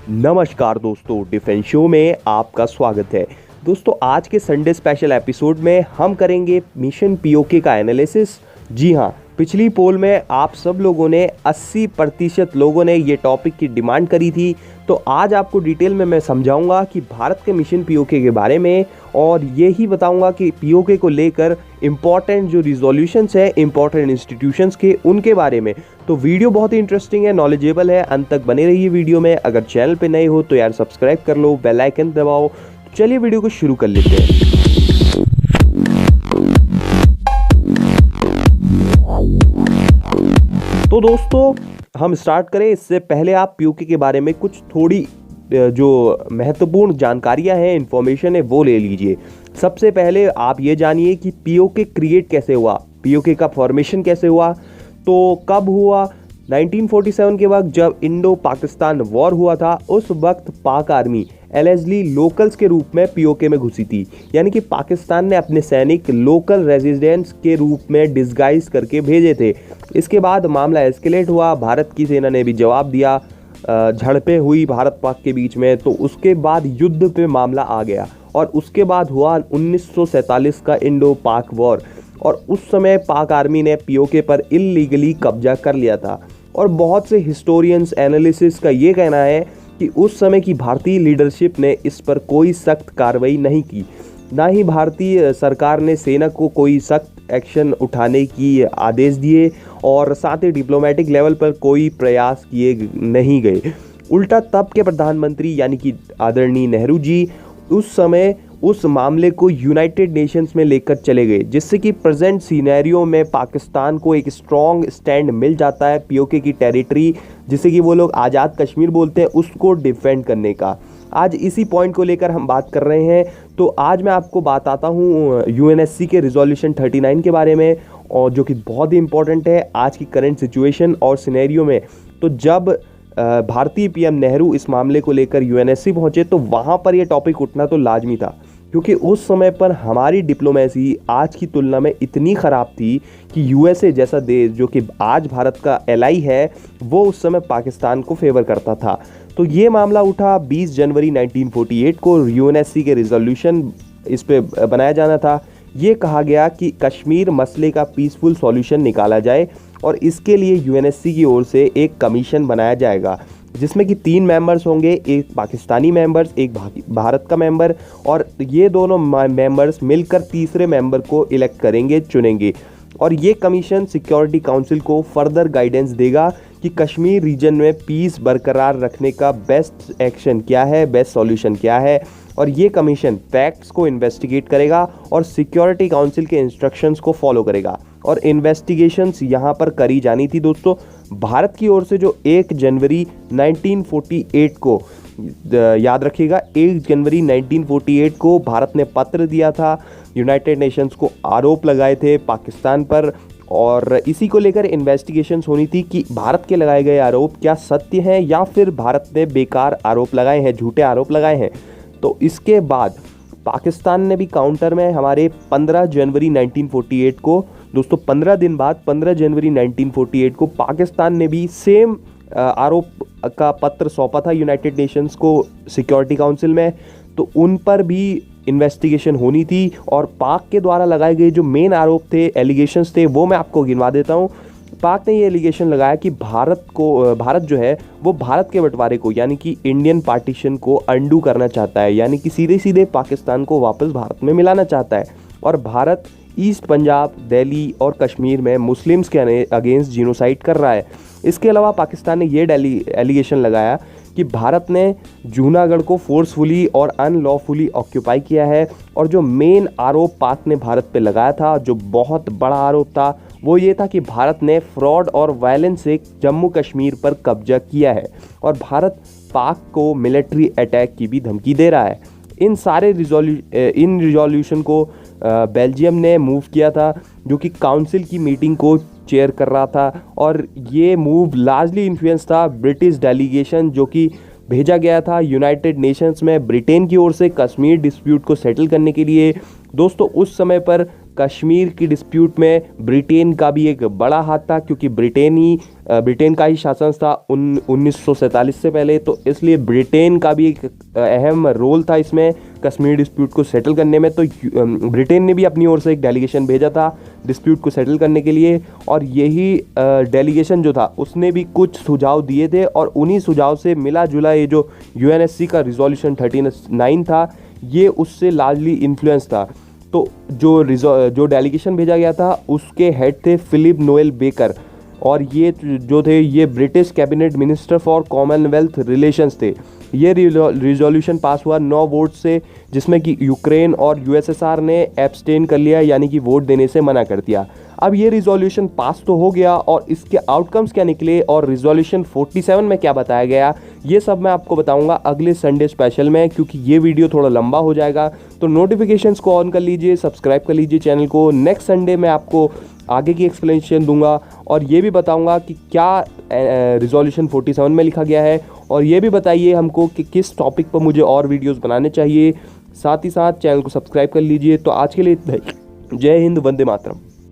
नमस्कार दोस्तों, defence show में आपका स्वागत है। दोस्तों, आज के संडे स्पेशल एपिसोड में हम करेंगे मिशन पीओके का एनालिसिस। जी हाँ, पिछली पोल में आप सब लोगों ने 80% लोगों ने ये टॉपिक की डिमांड करी थी। तो आज आपको डिटेल में मैं समझाऊंगा कि भारत के मिशन पीओके के बारे में, और यही बताऊंगा कि पीओके को लेकर इम्पॉर्टेंट जो रिजोल्यूशंस है इम्पॉर्टेंट इंस्टीट्यूशंस के, उनके बारे में। तो वीडियो बहुत ही इंटरेस्टिंग है, नॉलेजेबल है, अंत तक बने रहिए वीडियो में। अगर चैनल पे नए हो तो यार सब्सक्राइब कर लो, बेल आइकन दबाओ। तो चलिए वीडियो को शुरू कर लेते हैं। तो दोस्तों, हम स्टार्ट करें इससे पहले आप पीओके के बारे में कुछ थोड़ी जो महत्वपूर्ण जानकारियां हैं, इंफॉर्मेशन है, वो ले लीजिए। सबसे पहले आप ये जानिए कि पीओके क्रिएट कैसे हुआ, पीओके का फॉर्मेशन कैसे हुआ, तो कब हुआ। 1947 के वक्त जब इंडो पाकिस्तान वॉर हुआ था, उस वक्त पाक आर्मी एलएसडी लोकल्स के रूप में पीओके में घुसी थी। यानी कि पाकिस्तान ने अपने सैनिक लोकल रेजिडेंट्स के रूप में डिस्गाइज करके भेजे थे। इसके बाद मामला एस्केलेट हुआ, भारत की सेना ने भी जवाब दिया, झड़पें हुई भारत पाक के बीच में। तो उसके बाद युद्ध पे मामला आ गया, और उसके बाद हुआ 1947 का इंडो पाक वॉर। और उस समय पाक आर्मी ने पीओके पर इल्लीगली कब्जा कर लिया था। और बहुत से हिस्टोरियंस, एनालिसिस का ये कहना है कि उस समय की भारतीय लीडरशिप ने इस पर कोई सख्त कार्रवाई नहीं की, ना ही भारतीय सरकार ने सेना को कोई सख्त एक्शन उठाने की आदेश दिए, और साथ ही डिप्लोमेटिक लेवल पर कोई प्रयास किए नहीं गए। उल्टा तब के प्रधानमंत्री यानी कि आदरणीय नेहरू जी उस समय उस मामले को यूनाइटेड नेशंस में लेकर चले गए, जिससे कि प्रेजेंट सिनेरियो में पाकिस्तान को एक स्ट्रॉन्ग स्टैंड मिल जाता है पीओके की टेरिटरी, जिसे कि वो लोग आज़ाद कश्मीर बोलते हैं, उसको डिफेंड करने का। आज इसी पॉइंट को लेकर हम बात कर रहे हैं। तो आज मैं आपको बताता हूँ यूएनएससी के रिजोल्यूशन 39 के बारे में, और जो कि बहुत ही इंपॉर्टेंट है आज की करंट सिचुएशन और सिनेरियो में। तो जब भारतीय पीएम नेहरू इस मामले को लेकर यूएनएससी पहुंचे, तो वहां पर यह टॉपिक उठना तो लाजमी था, क्योंकि उस समय पर हमारी डिप्लोमेसी आज की तुलना में इतनी ख़राब थी कि यूएसए जैसा देश, जो कि आज भारत का एलाई है, वो उस समय पाकिस्तान को फेवर करता था। तो ये मामला उठा 20 जनवरी 1948 को। यूएनएससी के रिजोल्यूशन इस पे बनाया जाना था। ये कहा गया कि कश्मीर मसले का पीसफुल सॉल्यूशन निकाला जाए, और इसके लिए यूएनएससी की ओर से एक कमीशन बनाया जाएगा, जिसमें कि 3 मेंबर्स होंगे, एक पाकिस्तानी मेंबर्स, एक भारत का मेंबर, और ये दोनों मेंबर्स मिलकर तीसरे मेंबर को इलेक्ट करेंगे, चुनेंगे। और ये कमीशन सिक्योरिटी काउंसिल को फर्दर गाइडेंस देगा कि कश्मीर रीजन में पीस बरकरार रखने का बेस्ट एक्शन क्या है, बेस्ट सॉल्यूशन क्या है। और ये कमीशन फैक्ट्स को इन्वेस्टिगेट करेगा और सिक्योरिटी काउंसिल के इंस्ट्रक्शंस को फॉलो करेगा। और इन्वेस्टिगेशंस यहाँ पर करी जानी थी दोस्तों भारत की ओर से, जो 1 जनवरी 1948 को, याद रखिएगा, 1 जनवरी 1948 को भारत ने पत्र दिया था, यूनाइटेड नेशंस को आरोप लगाए थे पाकिस्तान पर, और इसी को लेकर इन्वेस्टिगेशंस होनी थी कि भारत के लगाए गए आरोप क्या सत्य हैं या फिर भारत ने बेकार आरोप लगाए हैं, झूठे आरोप लगाए हैं। तो इसके बाद पाकिस्तान ने भी काउंटर में हमारे 15 जनवरी 1948 को, दोस्तों 15 दिन बाद 15 जनवरी 1948 को पाकिस्तान ने भी सेम आरोप का पत्र सौंपा था यूनाइटेड नेशंस को सिक्योरिटी काउंसिल में। तो उन पर भी इन्वेस्टिगेशन होनी थी, और पाक के द्वारा लगाए गए जो मेन आरोप थे, एलिगेशंस थे, वो मैं आपको गिनवा देता हूँ। पाक ने ये एलिगेशन लगाया कि भारत जो है वो भारत के बंटवारे को, यानी कि इंडियन पार्टीशन को अंडू करना चाहता है, यानी कि सीधे सीधे पाकिस्तान को वापस भारत में मिलाना चाहता है। और भारत ईस्ट पंजाब, दिल्ली और कश्मीर में मुस्लिम्स के अगेंस्ट जीनोसाइड कर रहा है। इसके अलावा पाकिस्तान ने ये एलिगेशन लगाया कि भारत ने जूनागढ़ को फोर्सफुली और अनलॉफुली ऑक्यूपाई किया है। और जो मेन आरोप पाक ने भारत पे लगाया था, जो बहुत बड़ा आरोप था, वो ये था कि भारत ने फ्रॉड और वायलेंस से जम्मू कश्मीर पर कब्जा किया है, और भारत पाक को मिलिट्री अटैक की भी धमकी दे रहा है। इन सारे रिजोल्यूशन को बेल्जियम ने मूव किया था, जो कि काउंसिल की मीटिंग को चेयर कर रहा था। और ये मूव लार्जली इन्फ्लुएंस था ब्रिटिश डेलीगेशन, जो कि भेजा गया था यूनाइटेड नेशंस में ब्रिटेन की ओर से कश्मीर डिस्प्यूट को सेटल करने के लिए। दोस्तों उस समय पर कश्मीर की डिस्प्यूट में ब्रिटेन का भी एक बड़ा हाथ था, क्योंकि ब्रिटेन का ही शासन था 1947 से पहले, तो इसलिए ब्रिटेन का भी एक अहम रोल था इसमें कश्मीर डिस्प्यूट को सेटल करने में। तो ब्रिटेन ने भी अपनी ओर से एक डेलीगेशन भेजा था डिस्प्यूट को सेटल करने के लिए, और यही डेलीगेशन जो था उसने भी कुछ सुझाव दिए थे, और उन्हीं सुझाव से मिला जुला ये जो यूएनएससी का रिजोल्यूशन 39 था, ये उससे लार्जली इन्फ्लुएंस था। तो जो डेलीगेशन भेजा गया था उसके हेड थे फिलिप नोएल बेकर, और ये जो थे ये British cabinet minister for Commonwealth relations थे। ये रिजोल्यूशन पास हुआ 9 वोट से, जिसमें कि यूक्रेन और यूएसएसआर ने एब्सटेन कर लिया, यानी कि वोट देने से मना कर दिया। अब ये रिजोल्यूशन पास तो हो गया, और इसके आउटकम्स क्या निकले और रिजोल्यूशन 47 में क्या बताया गया, ये सब मैं आपको बताऊंगा अगले संडे स्पेशल में, क्योंकि ये वीडियो थोड़ा लंबा हो जाएगा। तो नोटिफिकेशंस को ऑन कर लीजिए, सब्सक्राइब कर लीजिए चैनल को। नेक्स्ट संडे मैं आपको आगे की एक्सप्लेनेशन दूंगा, और ये भी बताऊंगा कि क्या रिजोल्यूशन 47 में लिखा गया है, और ये भी बताइए हमको कि किस टॉपिक पर मुझे और वीडियोस बनाने चाहिए। साथ ही साथ चैनल को सब्सक्राइब कर लीजिए। तो आज के लिए इतना ही। जय हिंद, वंदे मातरम।